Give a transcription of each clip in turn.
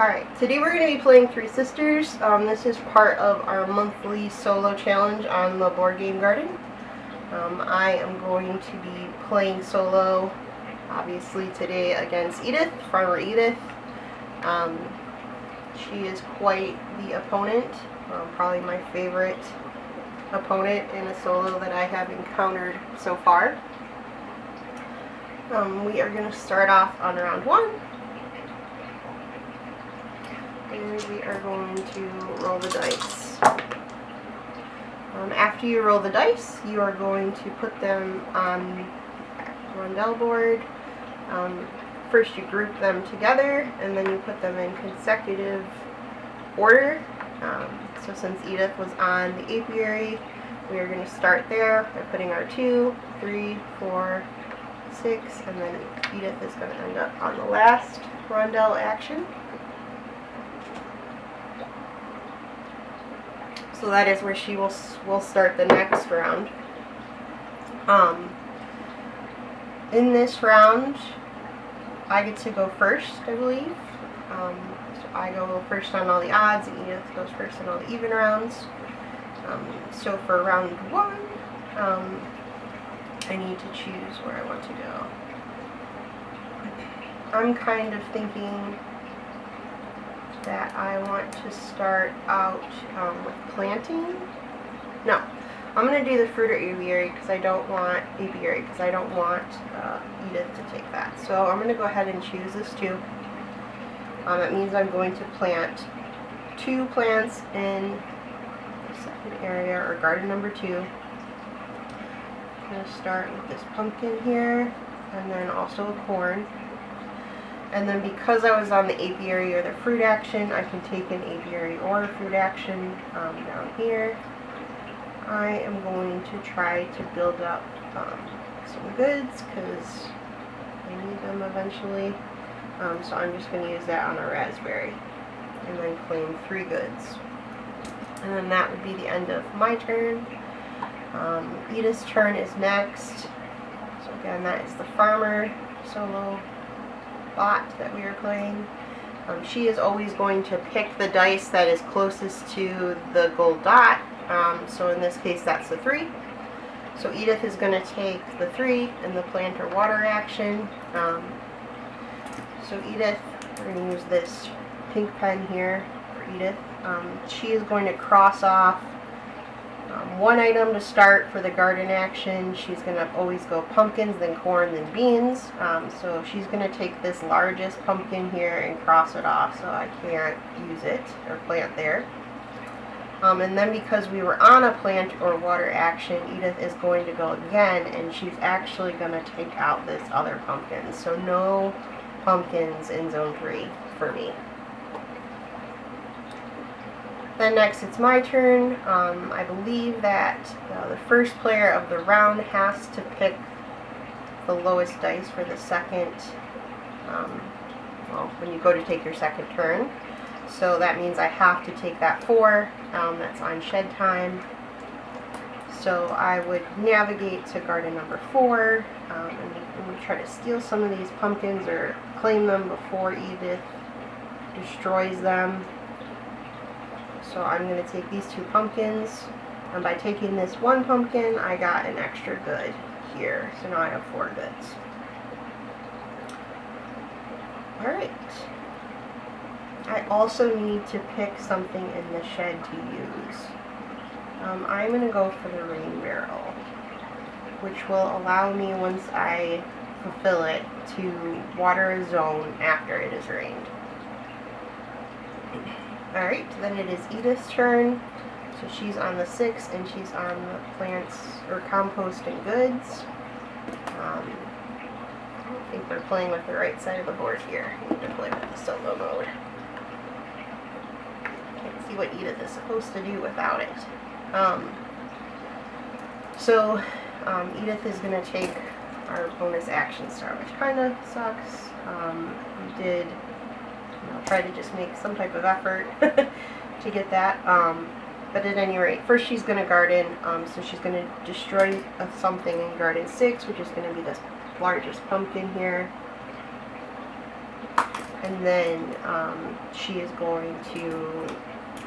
Alright, today we're going to be playing Three Sisters. This is part of our monthly solo challenge on the Board Game Garden. I am going to be playing solo, obviously today against Edith, Farmer Edith. She is quite the opponent, probably my favorite opponent in a solo that I have encountered so far. We are going to start off on round 1. And we are going to roll the dice. After you roll the dice, you are going to put them on the rondel board. First you group them together, and then you put them in consecutive order. So since Edith was on the apiary, we are going to start there by putting our 2, 3, 4, 6, and then Edith is going to end up on the last rondel action. So that is where she will start the next round. In this round, I get to go first, I believe. So I go first on all the odds, and Edith goes first on all the even rounds. So for round 1, I need to choose where I want to go. I'm kind of thinking that I want to start out with planting. No, I'm going to do the fruit or apiary because I don't want Edith to take that. So I'm going to go ahead and choose this too. That means I'm going to plant 2 plants in the second area, or garden number 2. I'm going to start with this pumpkin here, and then also a corn. And then because I was on the apiary or the fruit action, I can take an apiary or a fruit action down here. I am going to try to build up some goods because I need them eventually. So I'm just going to use that on a raspberry. And then claim 3 goods. And then that would be the end of my turn. Edith's turn is next. So again, that is the farmer solo bot that we are playing. She is always going to pick the dice that is closest to the gold dot. So in this case, that's the 3. So Edith is going to take the 3 in the plant or water action. So Edith, we're going to use this pink pen here for Edith. She is going to cross off 1 item to start for the garden action. She's going to always go pumpkins, then corn, then beans. So she's going to take this largest pumpkin here and cross it off, so I can't use it or plant there. And then because we were on a plant or water action, Edith is going to go again, and she's actually going to take out this other pumpkin. So no pumpkins in zone 3 for me. Then next it's my turn. I believe that the first player of the round has to pick the lowest dice for the second, when you go to take your second turn. So that means I have to take that 4, that's on shed time. So I would navigate to garden number 4, and we try to steal some of these pumpkins or claim them before Edith destroys them. So I'm going to take these 2 pumpkins, and by taking this 1 pumpkin, I got an extra good here. So now I have 4 goods. Alright. I also need to pick something in the shed to use. I'm going to go for the rain barrel, which will allow me, once I fulfill it, to water a zone after it has rained. Alright, then it is Edith's turn. So she's on the 6, and she's on the plants or compost and goods. I don't think we're playing with the right side of the board here. We need to play with the solo mode. Can't see what Edith is supposed to do without it. Edith is going to take our bonus action star, which kind of sucks. We did try to just make some type of effort to get that. But at any rate, first she's going to garden, so she's going to destroy something in garden 6, which is going to be this largest pumpkin here. And then she is going to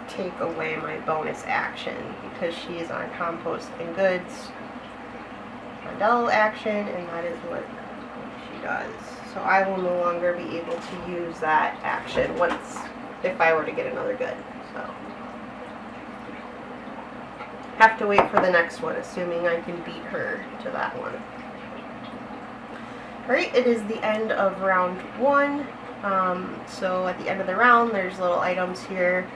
take away my bonus action because she is on compost and goods. Mondel action, and that is what she does. So I will no longer be able to use that action if I were to get another good. So have to wait for the next one, assuming I can beat her to that one. Alright, it is the end of round 1. So at the end of the round, there's little items here,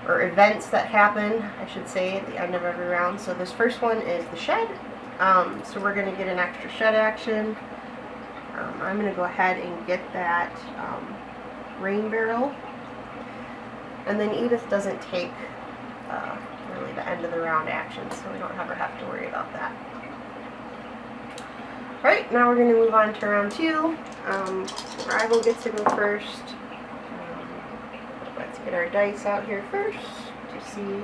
or events that happen, I should say, at the end of every round. So this first one is the shed. So we're going to get an extra shed action. I'm going to go ahead and get that rain barrel. And then Edith doesn't take really the end of the round action, so we don't ever have to worry about that. Alright, now we're going to move on to round 2. Rival gets to go first. Let's get our dice out here first to see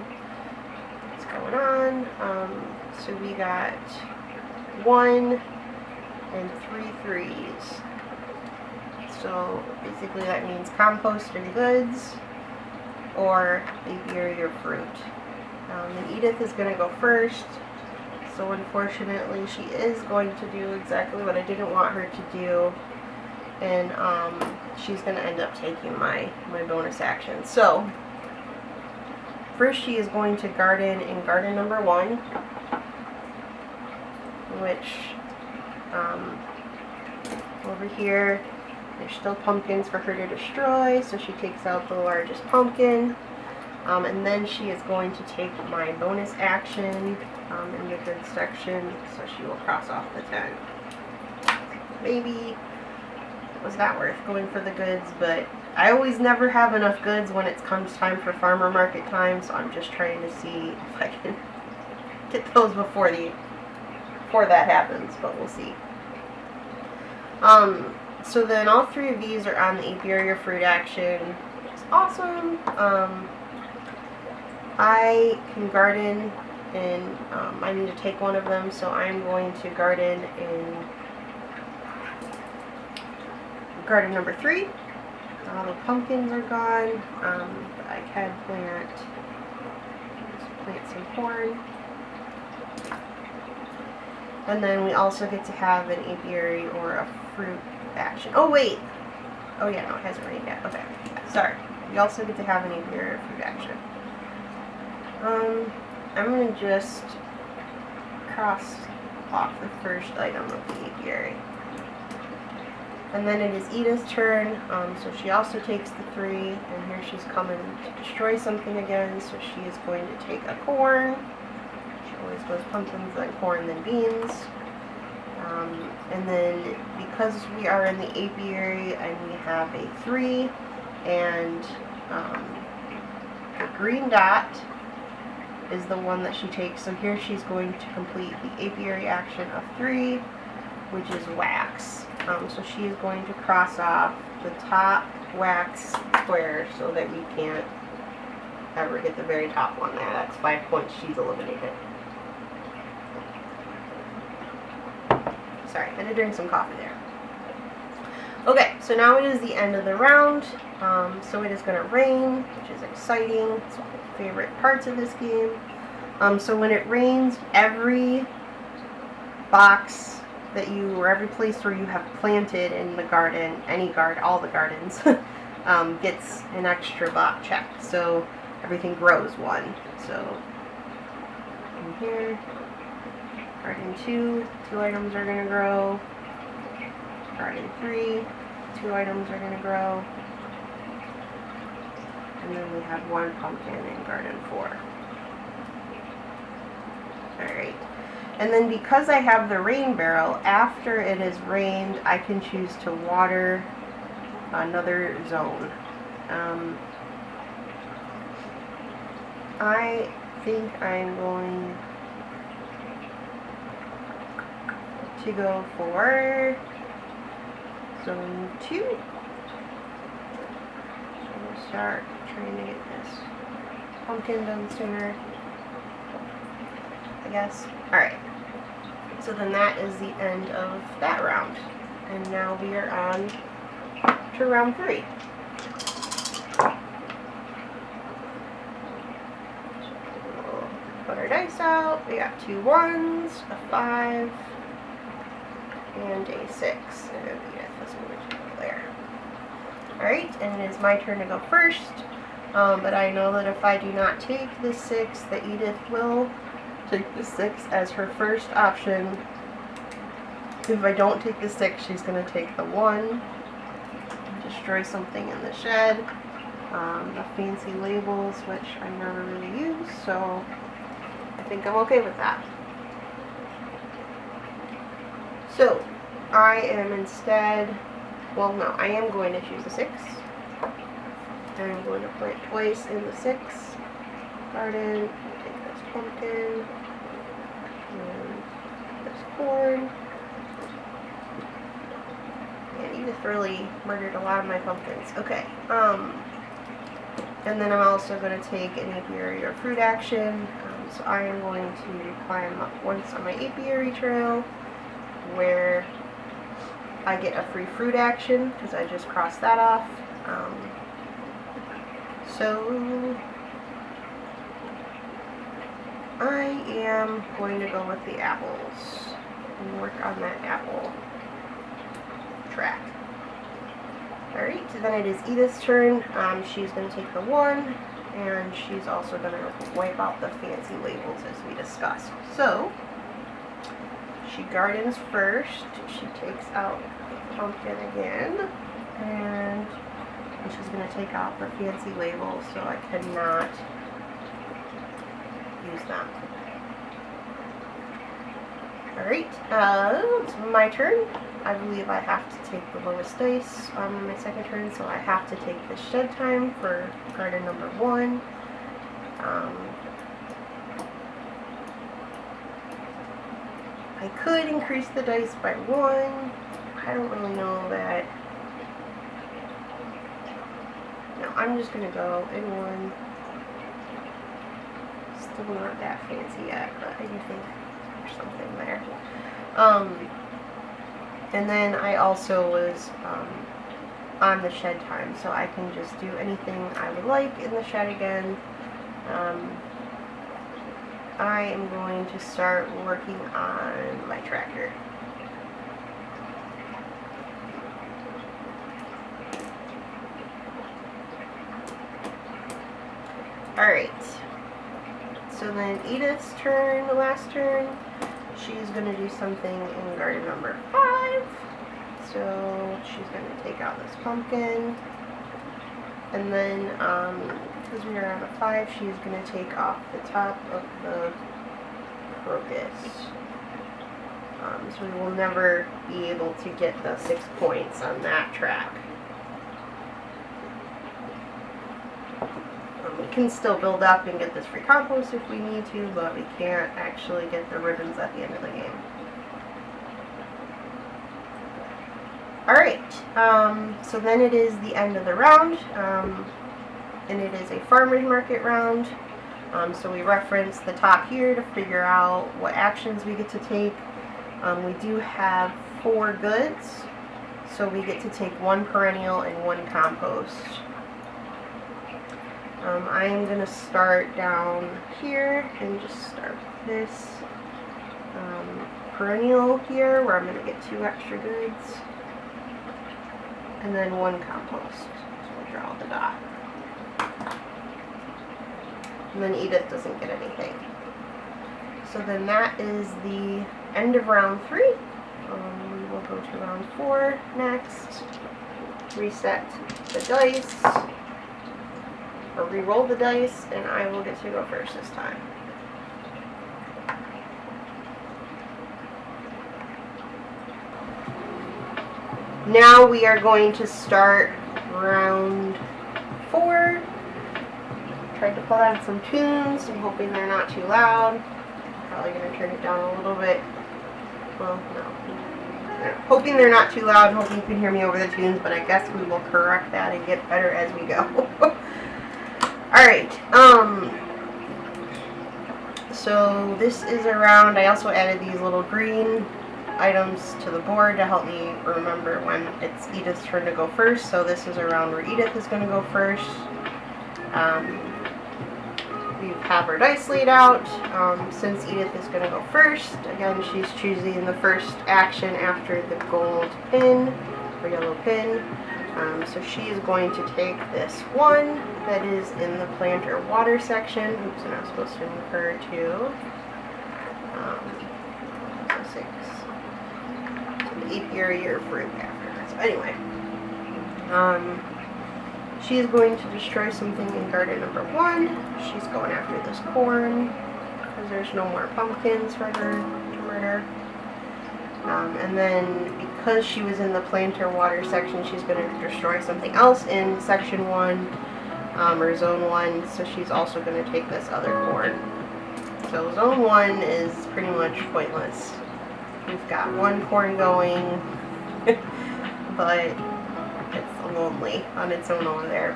what's going on. So we got 1 and 3 threes. So basically that means compost and goods or apiary or fruit. And Edith is going to go first. So unfortunately she is going to do exactly what I didn't want her to do. And she's going to end up taking my bonus action. So first she is going to garden in garden number 1, which over here there's still pumpkins for her to destroy, so she takes out the largest pumpkin. And then she is going to take my bonus action in the goods section, so she will cross off the 10. Maybe was that worth going for the goods, but I always never have enough goods when it comes time for farmer market time, so I'm just trying to see if I can get those before that happens, but we'll see. So then all 3 of these are on the apiary or fruit action, which is awesome. I can garden, and I need to take one of them, so I'm going to garden in garden number 3. All the pumpkins are gone, but I can plant some corn. And then we also get to have an apiary or a fruit action. Oh wait! Oh yeah, no, it hasn't rained yet. Okay, sorry. We also get to have an apiary or fruit action. I'm going to just cross off the first item of the apiary. And then it is Edith's turn, so she also takes the 3, and here she's coming to destroy something again, so she is going to take a corn. She always goes pumpkins, then corn, then beans. And then because we are in the apiary and we have a 3 and the green dot is the one that she takes, so here she's going to complete the apiary action of 3, which is wax. So she is going to cross off the top wax square so that we can't ever get the very top one there. That's 5 points she's eliminated. Sorry, I had to drink some coffee there. Okay, so now it is the end of the round. So it is going to rain, which is exciting. It's one of my favorite parts of this game. So when it rains, every box that you, or every place where you have planted in the garden, any garden, all the gardens, gets an extra box check. So everything grows 1. So in here, garden 2, 2 items are going to grow. Garden 3, 2 items are going to grow. And then we have 1 pumpkin in garden 4. Alright. And then because I have the rain barrel, after it has rained, I can choose to water another zone. I think I'm going to go for zone 2. So we'll start trying to get this pumpkin done sooner, I guess. Alright, so then that is the end of that round. And now we are on to round 3. Put our dice out. We got 2 1s, a 5, and a 6. And let's move it to there. Alright, and it is my turn to go first. But I know that if I do not take the 6, that Edith will take the 6 as her first option. If I don't take the 6, she's going to take the 1. Destroy something in the shed. The fancy labels, which I never really use, so I think I'm okay with that. So, I am instead, well no, I am going to choose a 6. I'm going to plant twice in the 6 garden. Take this pumpkin, and this corn. And Edith really murdered a lot of my pumpkins. Okay, and then I'm also going to take an apiary or fruit action. So I am going to climb up once on my apiary trail, where I get a free fruit action, because I just crossed that off. So I am going to go with the apples and work on that apple track. Alright, so then it is Edith's turn. She's going to take the 1, and she's also going to wipe out the fancy labels as we discussed. So, she gardens first. She takes out the pumpkin again, and she's going to take out the fancy labels, so I cannot use them. Alright, it's my turn. I believe I have to take the lowest dice on my second turn, so I have to take the shed time for garden number 1. I could increase the dice by 1. I don't really know that. No, I'm just going to go in 1. Still not that fancy yet, but I do think there's something there. And then I also was on the shed time, so I can just do anything I would like in the shed again. I am going to start working on my tractor. Alright, so then Edith's turn, the last turn. She's going to do something in garden number 5. So she's going to take out this pumpkin. And then, because we are on a 5, she's going to take off the top of the crocus. So we will never be able to get the 6 points on that track. We can still build up and get this free compost if we need to, but we can't actually get the ribbons at the end of the game. Alright, so then it is the end of the round, and it is a farmer's market round. So we reference the top here to figure out what actions we get to take. We do have 4 goods, so we get to take 1 perennial and 1 compost. I am going to start down here and just start this perennial here, where I'm going to get 2 extra goods, and then 1 compost. So we'll draw the dot. And then Edith doesn't get anything. So then that is the end of round 3. We will go to round 4 next. Reset the dice. Or re-roll the dice, and I will get to go first this time. Now we are going to start round 4. Tried to pull out some tunes. I'm hoping they're not too loud. Probably going to turn it down a little bit. Well, no. Hoping they're not too loud. Hoping you can hear me over the tunes, but I guess we will correct that and get better as we go. Alright, so this is a round. I also added these little green items to the board to help me remember when it's Edith's turn to go first. So this is a round where Edith is going to go first. We have her dice laid out. Since Edith is going to go first, again, she's choosing the first action after the gold pin or yellow pin. So she is going to take this one that is in the planter water section. Oops, I'm not supposed to move her to 6. The apiary fruit after. So anyway, she is going to destroy something in garden number 1. She's going after this corn because there's no more pumpkins for her to murder. And then because she was in the planter water section, she's going to destroy something else in section 1 or zone 1. So she's also going to take this other corn. So zone 1 is pretty much pointless. We've got one corn going, but it's lonely on its own over there.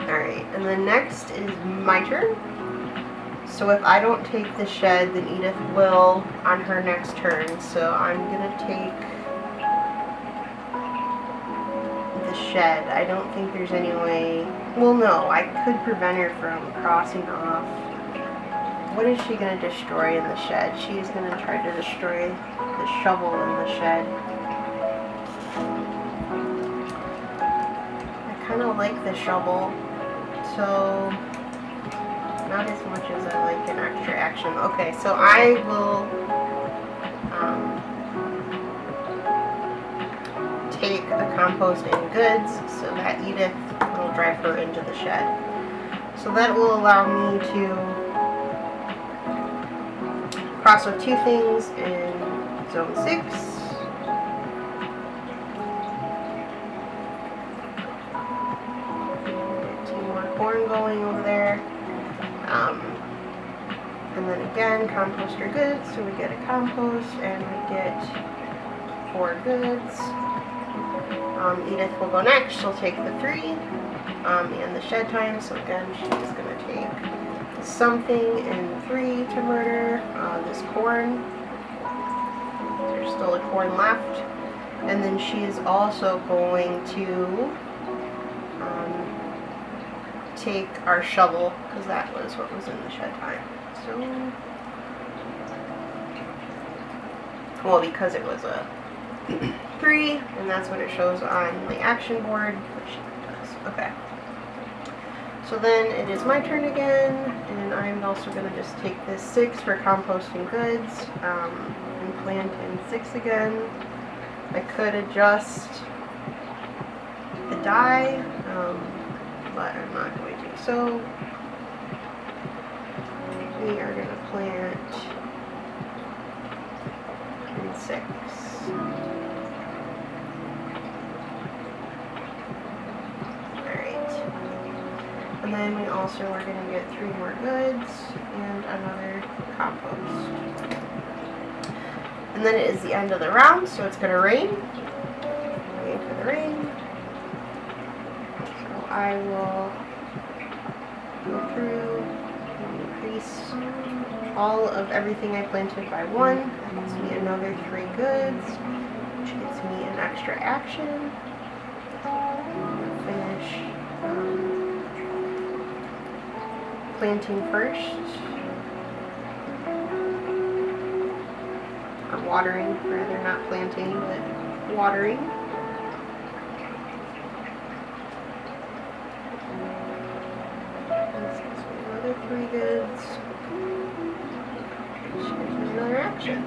Alright, and then next is my turn. So if I don't take the shed, then Edith will on her next turn. So I'm going to take the shed. I don't think there's any way... Well, no, I could prevent her from crossing off. What is she going to destroy in the shed? She's going to try to destroy the shovel in the shed. I kind of like the shovel, so not as much as I like an extra action. Okay, so I will take the compost and goods so that Edith will drive her into the shed. So that will allow me to cross off 2 things in zone 6. Corn going over there, and then again compost your goods, so we get a compost and we get 4 goods. Edith will go next. She'll take the 3 and the shed time, so again she's going to take something in 3 to murder this corn. There's still a corn left, and then she is also going to take our shovel, because that was what was in the shed time. So, well, because it was a 3, and that's what it shows on the action board, which it does. Okay. So then it is my turn again, and I'm also going to just take this 6 for composting goods, and plant in 6 again. I could adjust the die, but I'm not going to. So we are going to plant in 6. Alright. And then we also are going to get 3 more goods and another compost. And then it is the end of the round, so it's going to rain. Wait for the rain. So I will go through and increase all of everything I planted by 1. That gets me another 3 goods, which gets me an extra action. Finish planting first. Or watering, rather, not planting, but watering. Another 3 goods. Which gives me another action.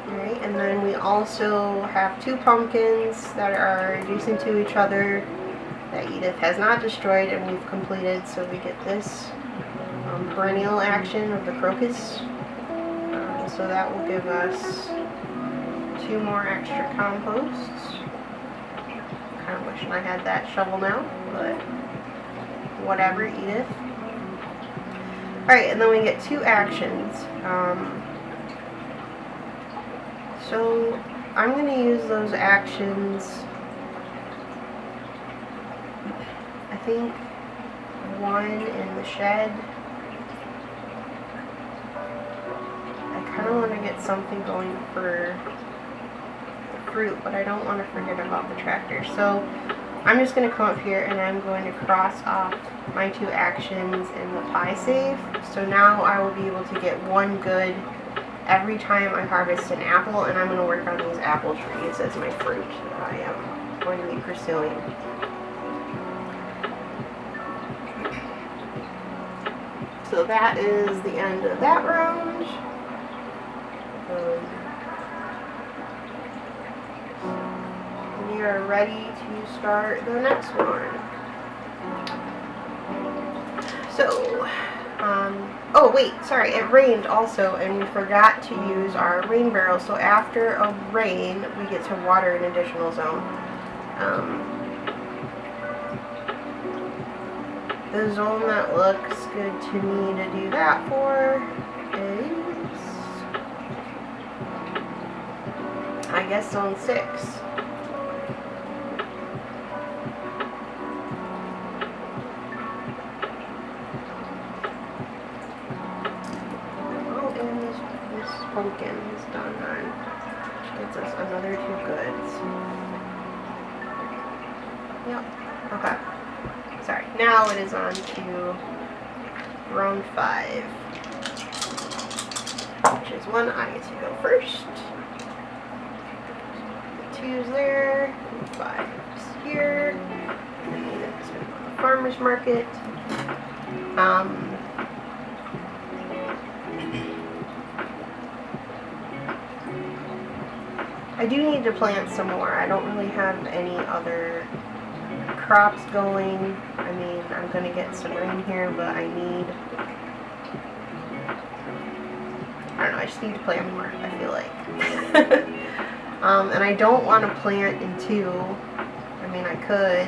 Alright, and then we also have 2 pumpkins that are adjacent to each other that Edith has not destroyed and we've completed, so we get this perennial action of the crocus. So that will give us 2 more extra composts. Kind of wishing I had that shovel now, but whatever, Edith. Alright, and then we get 2 actions. So I'm going to use those actions, I think 1 in the shed get something going for the fruit, but I don't want to forget about the tractor. So I'm just going to come up here and I'm going to cross off my 2 actions in the pie save. So now I will be able to get 1 good every time I harvest an apple, and I'm going to work on these apple trees as my fruit that I am going to be pursuing. So that is the end of that round. We are ready to start the next one. So, oh wait, sorry, it rained also, and we forgot to use our rain barrel. So after a rain, we get to water an additional zone. The zone that looks good to me to do that for is, I guess, zone 6. Oh, and this pumpkin is done then. Gets us another 2 goods. Yep, okay. Sorry, now it is on to round 5, which is when I get to go first. 2's there, 5's here, and then it's going to go to the farmer's market. I do need to plant some more. I don't really have any other crops going. I mean, I'm going to get some rain here, but I don't know, I just need to plant more, I feel like. And I don't want to plant in 2. I mean, I could.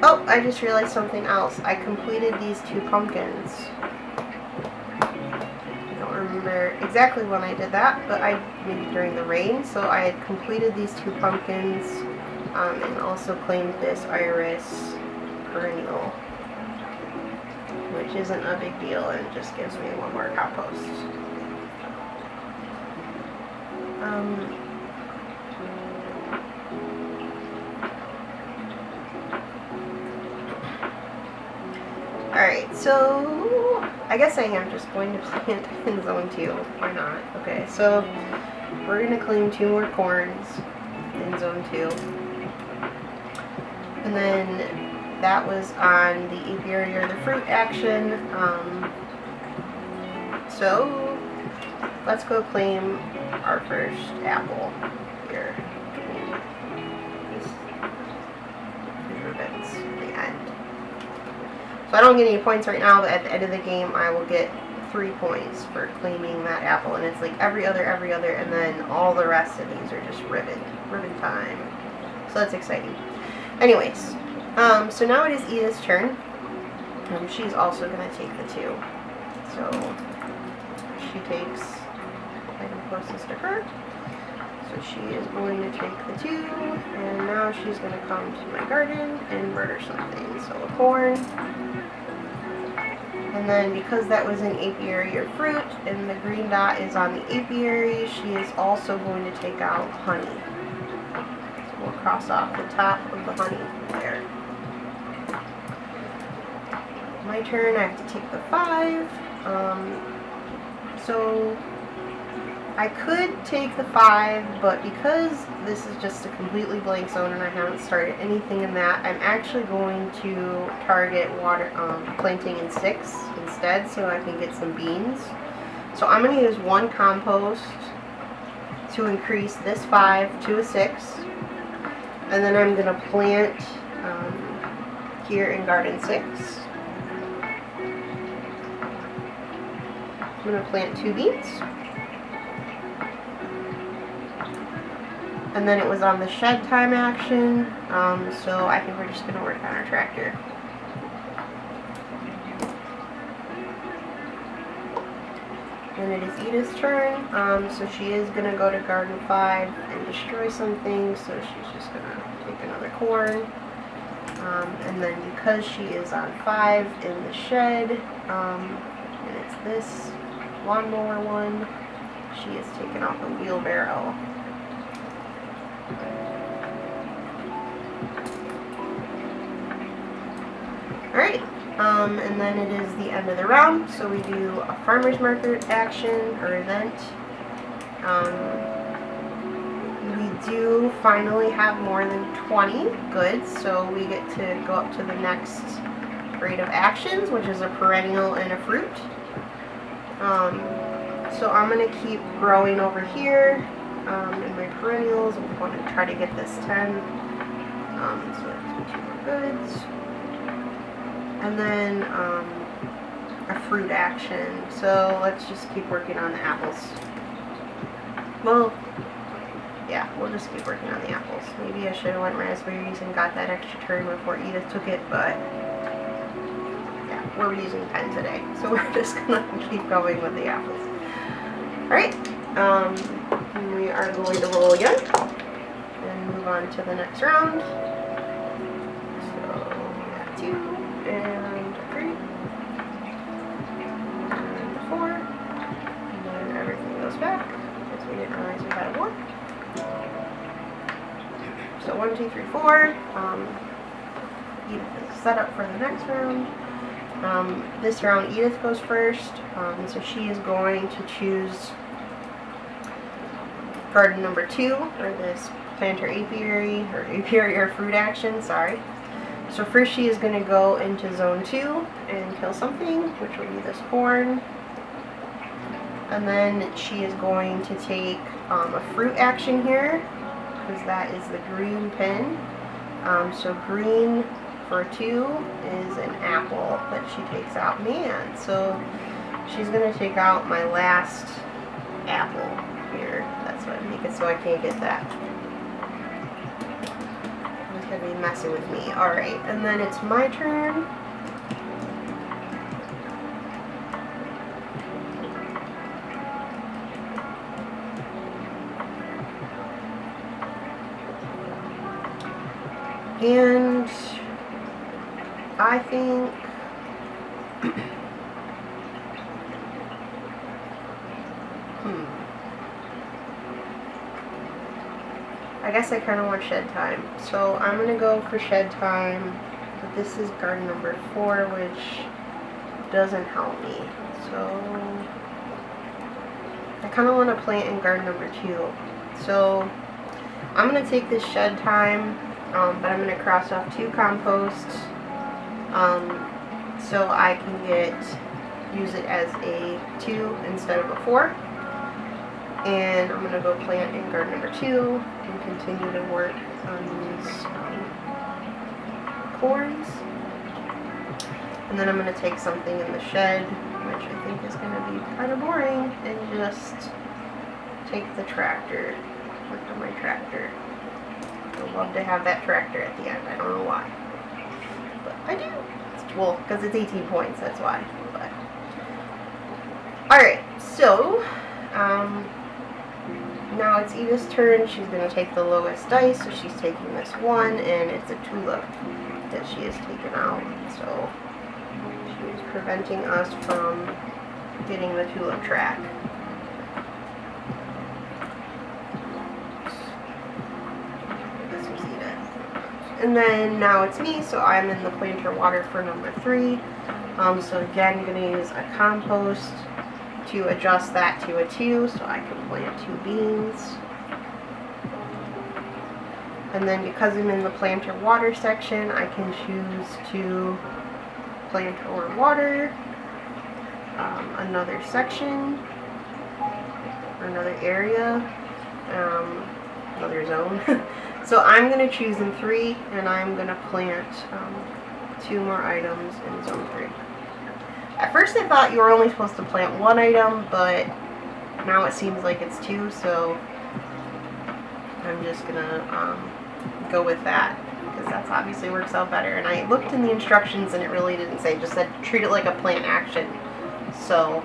Oh, I just realized something else. I completed these 2 pumpkins. I don't remember exactly when I did that, but maybe during the rain. So I had completed these 2 pumpkins, and also claimed this iris perennial, which isn't a big deal, and it just gives me 1 more compost. Alright, so I guess I am just going to plant in zone 2. Why not? Okay, so we're going to claim 2 more corns in zone 2. And then that was on the apiary or the fruit action. So let's go claim our first apple here. These ribbons at the end. So I don't get any points right now, but at the end of the game I will get 3 points for claiming that apple, and it's like every other, and then all the rest of these are just ribbon time. So that's exciting. Anyways, so now it is Edith's turn. She's also going to take the 2. So she takes the item closest to her. So she is going to take the 2, and now she's going to come to my garden and murder something. So a corn. And then because that was an apiary or fruit, and the green dot is on the apiary, she is also going to take out honey. So we'll cross off the top of the honey there. My turn, I have to take the 5. So I could take the 5, but because this is just a completely blank zone and I haven't started anything in that, I'm actually going to target planting in 6 instead, so I can get some beans. So I'm going to use 1 compost to increase this 5 to a 6, and then I'm going to plant here in garden 6. I'm going to plant 2 beets. And then it was on the shed time action, so I think we're just going to work on our tractor. And it is Edith's turn, so she is going to go to garden 5 and destroy something, so she's just going to take another corn. And then because she is on 5 in the shed, and it's this lawnmower one. She is taking out the wheelbarrow. Alright, and then it is the end of the round, so we do a farmer's market action or event. We do finally have more than 20 goods, so we get to go up to the next grade of actions, which is a perennial and a fruit. So I'm going to keep growing over here in my perennials. I'm going to try to get this 10. So that's 2 more goods. And then a fruit action. So let's just keep working on the apples. Well, yeah, we'll just keep working on the apples. Maybe I should have went raspberries and got that extra turn before Edith took it, but yeah, we're using 10 today. So we're just gonna keep going with the apples. Alright, we are going to roll again and move on to the next round. So we got 2 and 3 and 4, and then everything goes back because we didn't realize we had a 1. So 1, 2, 3, 4. Edith is set up for the next round. This round Edith goes first, so she is going to choose garden number 2, or this planter apiary, or fruit action, sorry. So first she is going to go into zone 2 and kill something, which will be this corn. And then she is going to take a fruit action here, because that is the green pin. So green for 2 is an apple that she takes out. Man, so she's going to take out my last apple here. That's what I make it so I can't get that. It's going to be messing with me. Alright, and then it's my turn. And I think I guess I kind of want shed time. So I'm going to go for shed time. But this is garden number 4, which doesn't help me. So I kind of want to plant in garden number 2. So I'm going to take this shed time. But I'm going to cross off 2 composts so I can use it as a 2 instead of a 4. And I'm going to go plant in garden number 2 and continue to work on these corns. And then I'm going to take something in the shed, which I think is going to be kind of boring, and just take the tractor, work on my tractor. I love to have that tractor at the end. I don't know why, but I do. Well, because it's 18 points, that's why. But alright, so now it's Edith's turn. She's going to take the lowest dice, so she's taking this 1, and it's a tulip that she has taken out. So she is preventing us from getting the tulip track. And then now it's me, so I'm in the planter water for number 3. So again, I'm going to use a compost to adjust that to a 2, so I can plant 2 beans. And then because I'm in the planter water section, I can choose to plant or water another section, or another area, another zone. So I'm going to choose in 3, and I'm going to plant 2 more items in zone 3. At first I thought you were only supposed to plant 1 item, but now it seems like it's 2, so I'm just going to go with that, because that obviously works out better. And I looked in the instructions and it really didn't say, it just said treat it like a plant action. So,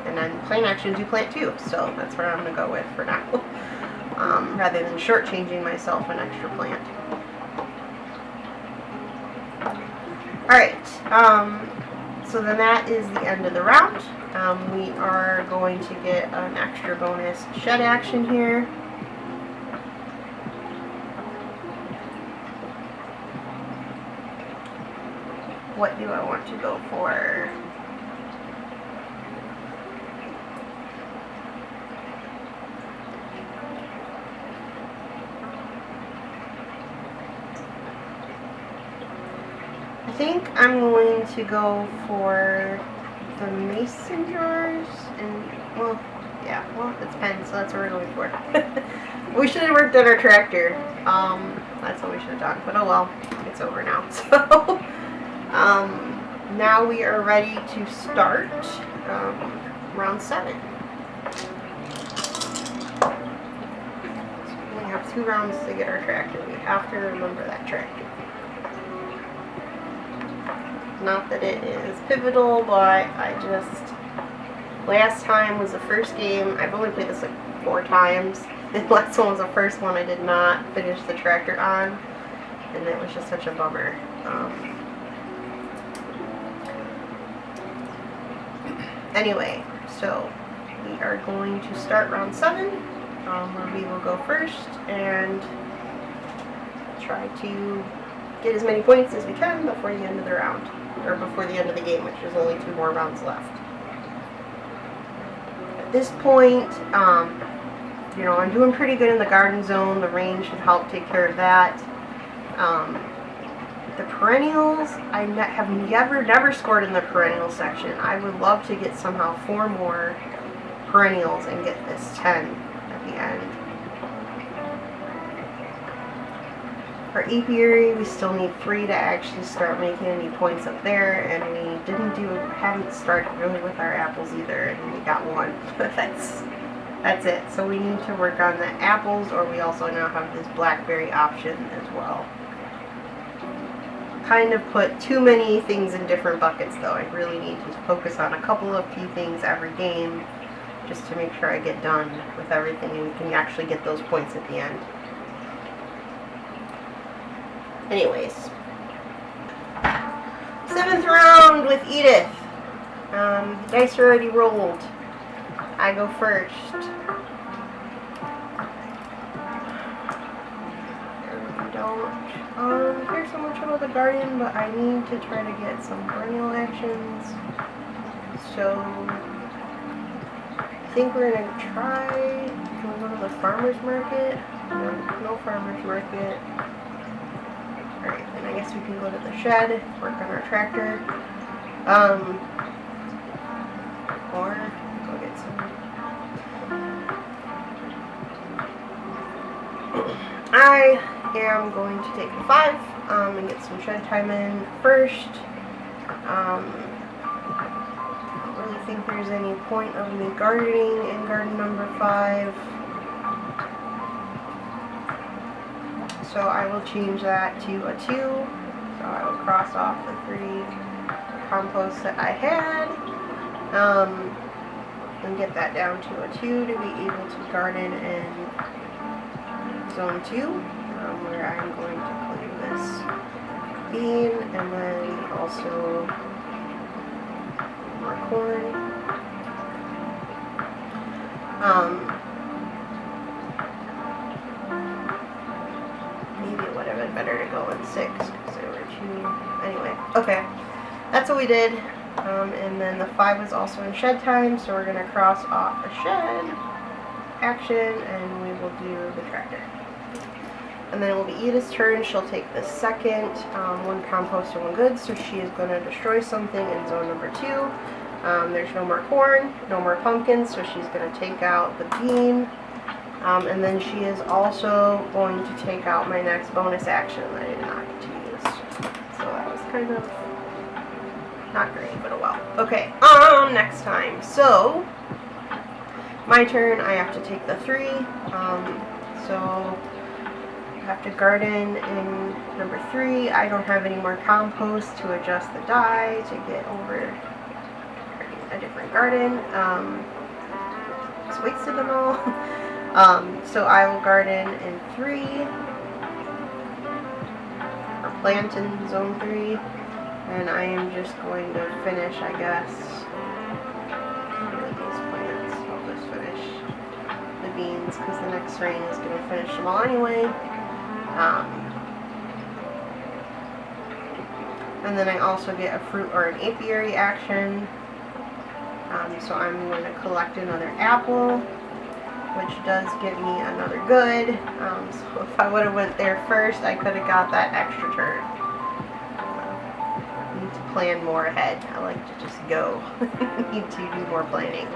and then plant actions you plant 2, so that's what I'm going to go with for now. Rather than shortchanging myself an extra plant. Alright, So then that is the end of the round. We are going to get an extra bonus shed action here. What do I want to go for? I think I'm going to go for the mason jars, and well, it depends, so that's what we're going for. We should have worked on our tractor. That's what we should have done, but oh well, it's over now. So, now we are ready to start round 7. So we have 2 rounds to get our tractor. We have to remember that tractor. Not that it is pivotal, but last time was the first game. I've only played this like 4 times. The last one was the first one I did not finish the tractor on, and it was just such a bummer. Anyway, so we are going to start round 7, where we will go first and try to get as many points as we can before the end of the round. Or before the end of the game, which is only 2 more rounds left. At this point, you know, I'm doing pretty good in the garden zone. The rain should help take care of that. The perennials, I have never scored in the perennial section. I would love to get somehow 4 more perennials and get this 10 at the end. For apiary, we still need 3 to actually start making any points up there, and we haven't started really with our apples either, and we got 1. But that's it. So we need to work on the apples, or we also now have this blackberry option as well. Kind of put too many things in different buckets though. I really need to focus on a couple of key things every game, just to make sure I get done with everything and we can actually get those points at the end. Anyways, 7th round with Edith. Dice are already rolled. I go first. I don't care so much about the guardian, but I need to try to get some perennial actions. So I think we're gonna try. Can we go to the farmer's market? No farmer's market. Alright, then I guess we can go to the shed, work on our tractor, or go get some. I am going to take the 5, and get some shed time in first. I don't really think there's any point of me gardening in garden number 5. So I will change that to a 2. So I will cross off the 3 composts that I had, and get that down to a 2 to be able to garden in zone 2, where I'm going to claim this bean, and then also more corn. Maybe it would have been better to go in 6 because there were 2. Anyway, okay, that's what we did. And then the 5 was also in shed time, so we're going to cross off a shed action, and we will do the tractor. And then it will be Edith's turn. She'll take the second, 1 compost and 1 good, so she is going to destroy something in zone number 2. There's no more corn, no more pumpkins, so she's going to take out the bean. And then she is also going to take out my next bonus action that I did not get to use. So that was kind of not great, but oh well. Okay, next time. So, my turn, I have to take the 3. So, I have to garden in number 3. I don't have any more compost to adjust the die to get over a different garden. Just wasted them all. So I will garden in 3, or plant in zone 3, and I am just going to finish, I guess. These plants, I'll just finish the beans because the next rain is going to finish them all anyway. And then I also get a fruit or an apiary action. So I'm going to collect another apple, which does give me another good. So if I would have went there first, I could have got that extra turn. I need to plan more ahead. I like to just go. Need to do more planning.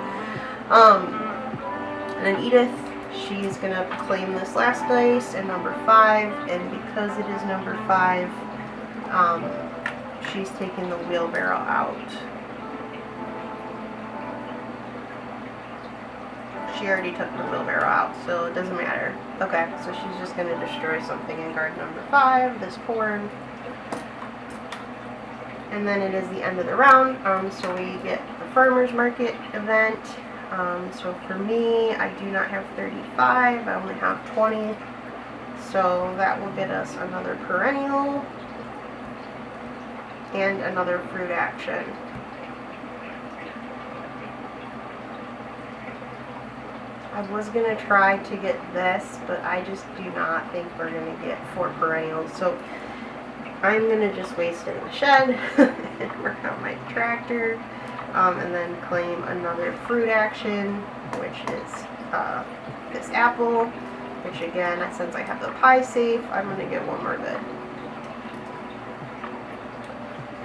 And then Edith, she's going to claim this last dice in number 5, and because it is number 5, she's taking the wheelbarrow out. She already took the wheelbarrow out, so it doesn't matter. Okay, so she's just going to destroy something in garden number 5, this corn. And then it is the end of the round, so we get the farmer's market event. So for me, I do not have 35, I only have 20. So that will get us another perennial and another fruit action. I was going to try to get this, but I just do not think we're going to get 4 perennials. So I'm going to just waste it in the shed and work on my tractor. And then claim another fruit action, which is this apple, which again, since I have the pie safe, I'm going to get 1 more good.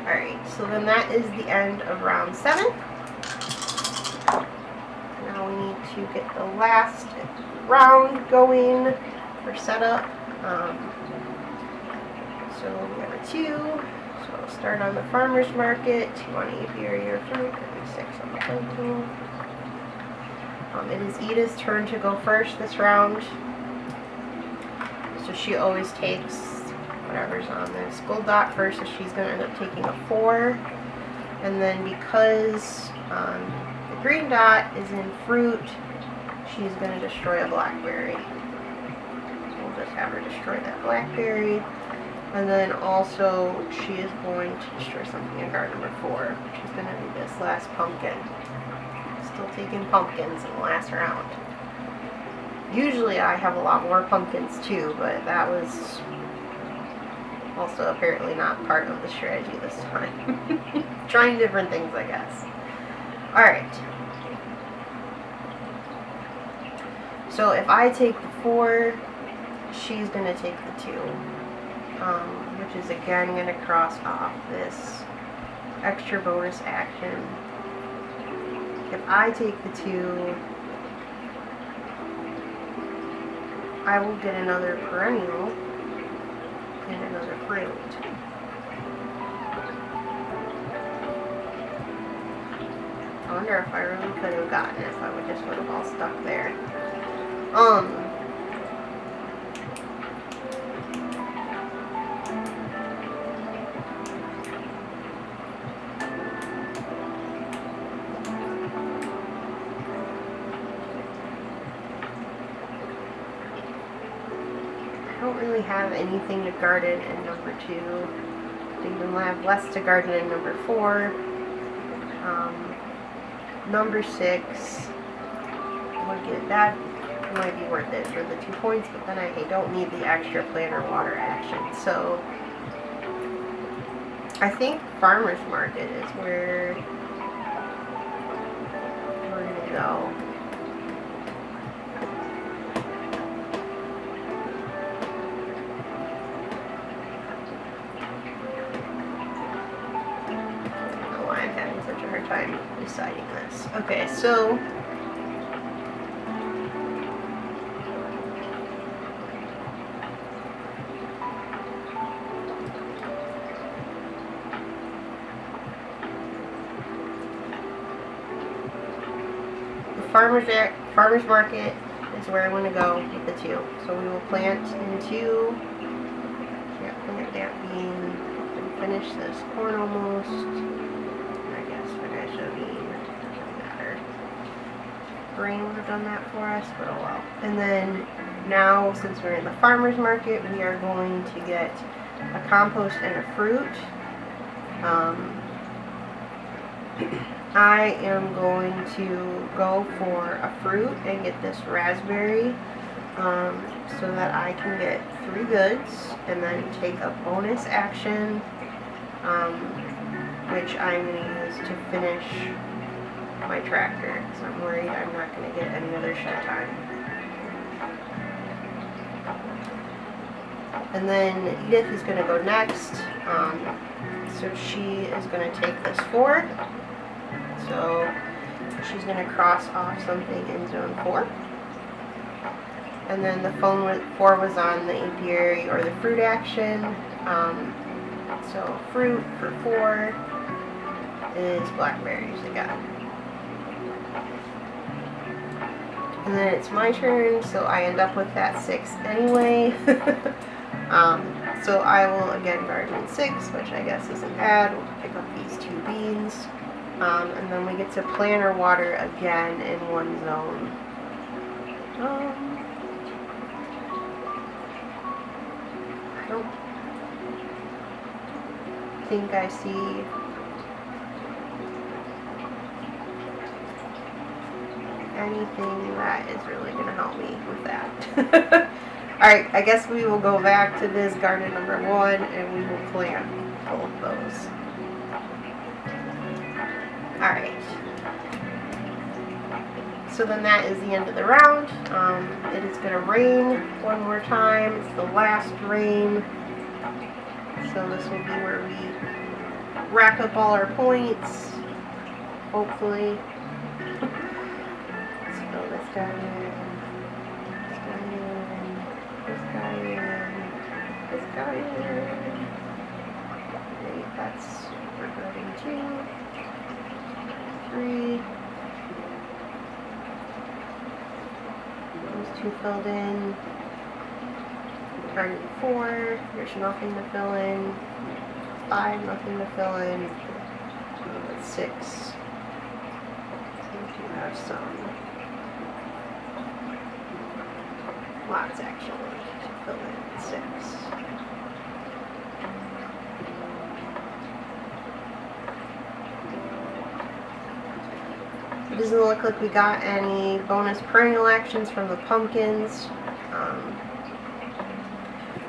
Alright, so then that is the end of round 7. Now we need to get the last round going for setup. So we have a 2. So we'll start on the farmer's market. 2 on apiary or fruit, and 6 on the planting. It is Edith's turn to go first this round. So she always takes whatever's on this gold dot first, so she's going to end up taking a 4. And then because the green dot is in fruit, she's going to destroy a blackberry. We'll just have her destroy that blackberry. And then also, she is going to destroy something in garden number 4. She's going to do this last pumpkin. Still taking pumpkins in the last round. Usually I have a lot more pumpkins too, but that was also apparently not part of the strategy this time. Trying different things, I guess. Alright. So if I take the 4, she's going to take the 2. Which is again going to cross off this extra bonus action. If I take the 2, I will get another perennial and another fruit. I wonder if I really could have gotten it if I would just would have all stuck there. I don't really have anything to garden in number 2. I even have less to garden in number 4. Number 6 would get that. It might be worth it for the 2 points, but then I don't need the extra plant or water action. So I think farmer's market is where we're gonna go. Time deciding this. Okay, so the farmer's market is where I want to go with the 2. So we will plant in 2. Yeah, plant that bean and finish this corn almost. Rain would have done that for us, but oh well. And then now, since we're in the farmer's market, we are going to get a compost and a fruit. I am going to go for a fruit and get this raspberry so that I can get 3 goods and then take a bonus action, which I'm going to use to finish my tractor, because I'm worried I'm not going to get any other shed time. And then Edith is going to go next, so she is going to take this 4. So she's going to cross off something in zone 4. And then the phone 4 was on the apiary or the fruit action. So fruit for 4 is blackberries again. And then it's my turn, so I end up with that 6 anyway. So I will again garden 6, which I guess isn't bad. We'll pick up these 2 beans. And then we get to plant or water again in 1 zone. I don't think I see anything that is really going to help me with that. Alright, I guess we will go back to this garden number 1 and we will plant both those. Alright. So then that is the end of the round. It is going to rain one more time. It's the last rain. So this will be where we rack up all our points. Hopefully. Let's fill this guy in. This guy in. This guy in. This guy in. Great, that's regarding 2. 3. Those 2 filled in. Garden 4. There's nothing to fill in. 5, nothing to fill in. 6. We do have some. Lots actually to fill in. 6. It doesn't look like we got any bonus perennial actions from the pumpkins.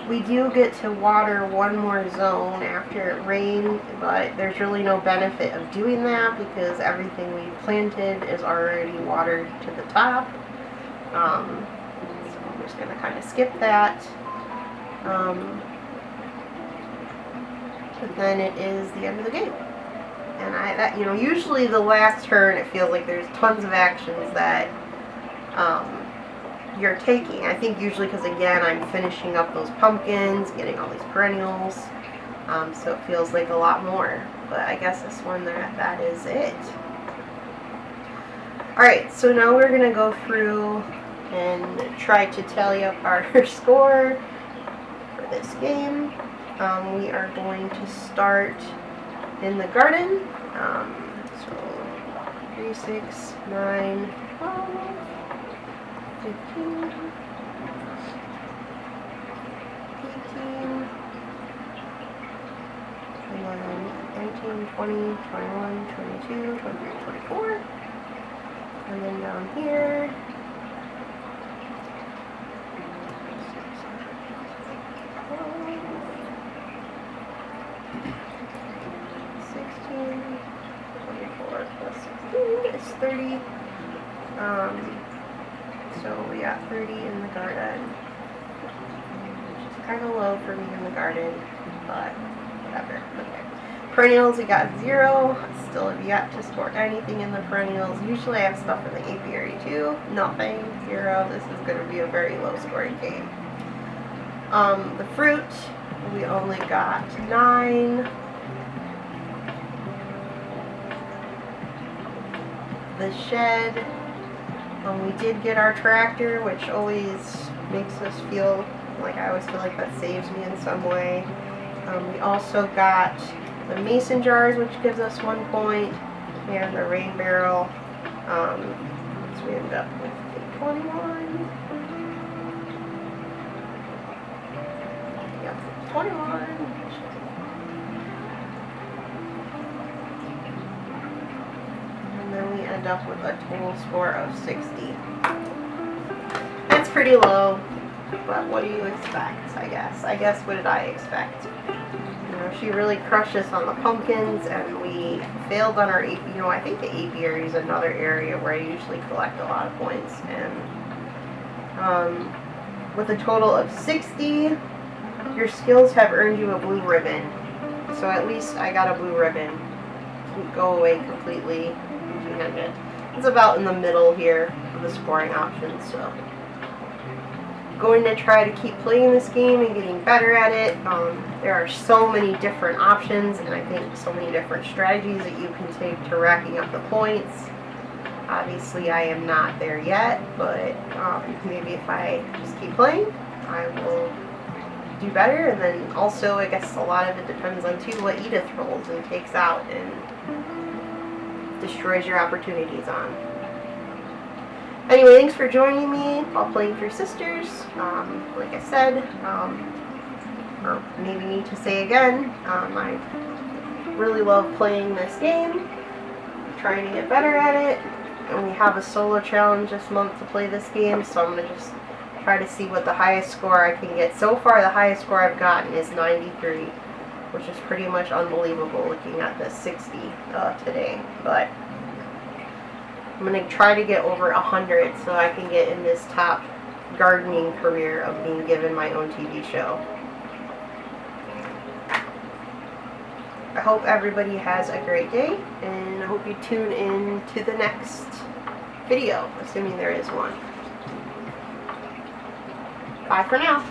We do get to water 1 more zone after it rained, but there's really no benefit of doing that because everything we planted is already watered to the top. So I'm just going to kind of skip that. But then it is the end of the game. And usually the last turn it feels like there's tons of actions that you're taking. I think usually because again I'm finishing up those pumpkins, getting all these perennials, so it feels like a lot more. But I guess this one that is it. Alright, so now we're going to go through and try to tally up our score for this game. We are going to start in the garden. So 3, 6, 9, 12, 15, 18, 19, 20, 21, 22, 23, 24. And then down here, 16, 24 plus 16 is 30. So we got 30 in the garden, which is kind of low for me in the garden, but whatever. Okay. Perennials, we got 0. Still have yet to store anything in the perennials. Usually I have stuff in the apiary too. Nothing. 0. This is going to be a very low scoring game. The fruit, we only got 9. The shed, we did get our tractor, which always makes us feel like, I always feel like that saves me in some way. We also got the mason jars, which gives us 1 point, and the rain barrel. So we end up with 21. Yep, 21. end up with a total score of 60. That's pretty low, but what do you expect, I guess? I guess, what did I expect? You know, she really crushed us on the pumpkins, and we failed on our apiary. You know, I think the apiary is another area where I usually collect a lot of points, and with a total of 60, your skills have earned you a blue ribbon. So at least I got a blue ribbon. Didn't go away completely. 200. It's about in the middle here of the scoring options, so going to try to keep playing this game and getting better at it. There are so many different options, and I think so many different strategies that you can take to racking up the points. Obviously, I am not there yet, but maybe if I just keep playing, I will do better. And then also, I guess a lot of it depends on too what Edith rolls and takes out and destroys your opportunities on. Anyway, thanks for joining me while playing through Sisters. Like I said, or maybe need to say again, I really love playing this game. I'm trying to get better at it. And we have a solo challenge this month to play this game, so I'm going to just try to see what the highest score I can get. So far, the highest score I've gotten is 93, which is pretty much unbelievable looking at the 60 today. But I'm going to try to get over 100 so I can get in this top gardening career of being given my own TV show. I hope everybody has a great day, and I hope you tune in to the next video, assuming there is one. Bye for now.